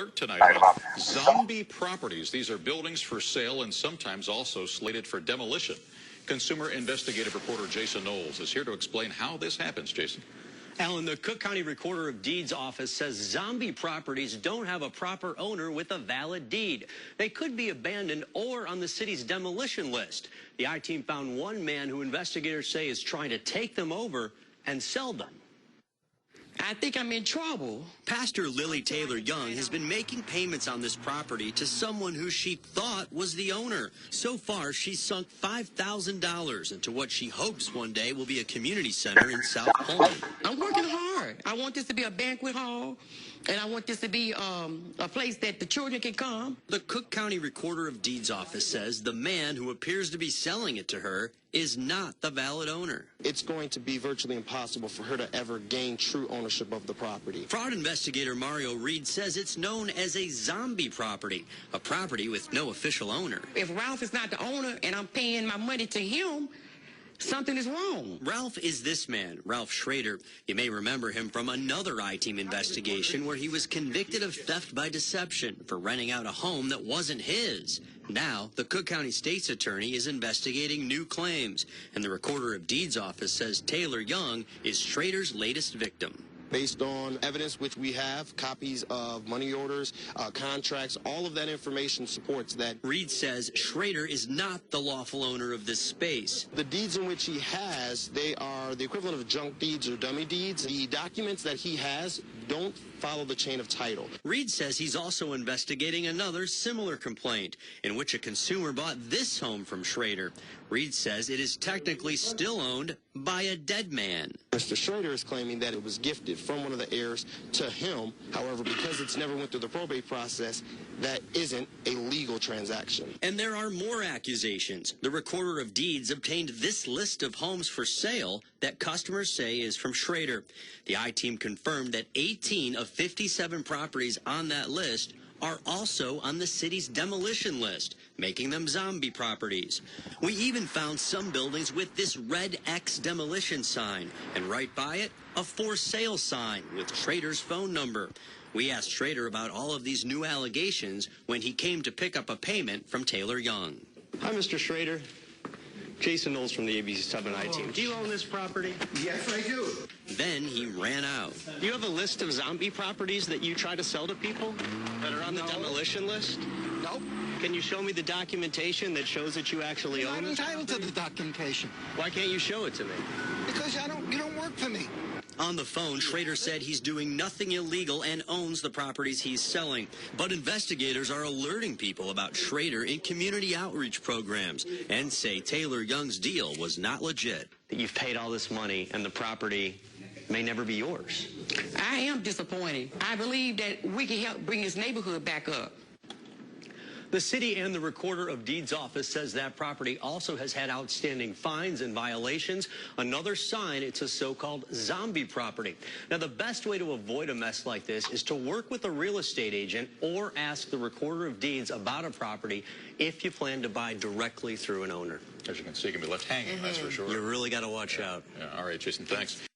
Alert tonight about zombie properties. These are buildings for sale and sometimes also slated for demolition. Consumer investigative reporter Jason Knowles is here to explain how this happens. Jason. Alan, the Cook County Recorder of Deeds office says zombie properties don't have a proper owner with a valid deed. They could be abandoned or on the city's demolition list. The I-team found one man who investigators say is trying to take them over and sell them. I think I'm in trouble. Pastor Lily Taylor Young has been making payments on this property to someone who she thought was the owner. So far, she's sunk $5,000 into what she hopes one day will be a community center in South Pullman. I'm working hard. I want this to be a banquet hall, and I want this to be a place that the children can come. The Cook County Recorder of Deeds office says the man who appears to be selling it to her is not the valid owner. It's going to be virtually impossible for her to ever gain true ownership of the property. Fraud investigator Mario Reed says it's known as a zombie property, a property with no official owner. If Ralph is not the owner and I'm paying my money to him, something is wrong. Ralph is this man, Ralph Schrader. You may remember him from another I-team investigation where he was convicted of theft by deception for renting out a home that wasn't his. Now, the Cook County State's attorney is investigating new claims, and the Recorder of Deeds office says Taylor Young is Schrader's latest victim. Based on evidence which we have, copies of money orders, contracts, all of that information supports that. Reed says Schrader is not the lawful owner of this space. The deeds in which he has, they are the equivalent of junk deeds or dummy deeds. The documents that he has don't follow the chain of title. Reed says he's also investigating another similar complaint in which a consumer bought this home from Schrader. Reed says it is technically still owned by a dead man. Mr. Schrader is claiming that it was gifted from one of the heirs to him. However, because it's never went through the probate process, that isn't a legal transaction. And there are more accusations. The Recorder of Deeds obtained this list of homes for sale that customers say is from Schrader. The I-team confirmed that 18 of 57 properties on that list are also on the city's demolition list, making them zombie properties. We even found some buildings with this red X demolition sign, and right by it, a for sale sign with Schrader's phone number. We asked Schrader about all of these new allegations when he came to pick up a payment from Taylor Young. Hi, Mr. Schrader. Jason Knowles from the ABC 7 I-team. Do you own this property? Yes, I do. Then he ran out. Do you have a list of zombie properties that you try to sell to people that are on the demolition list? Nope. Can you show me the documentation that shows that you actually I'm own not it? entitled to the documentation Why can't you show it to me? because you don't work for me. On the phone, Schrader said he's doing nothing illegal and owns the properties he's selling. But investigators are alerting people about Schrader in community outreach programs and say Taylor Young's deal was not legit. That you've paid all this money and the property may never be yours. I am disappointed. I believe that we can help bring this neighborhood back up. The city and the Recorder of Deeds office says that property also has had outstanding fines and violations. Another sign it's a so-called zombie property. Now, the best way to avoid a mess like this is to work with a real estate agent or ask the Recorder of Deeds about a property if you plan to buy directly through an owner. As you can see, it can be left hanging, that's for sure. You really got to watch out. Yeah, all right, Jason, thanks.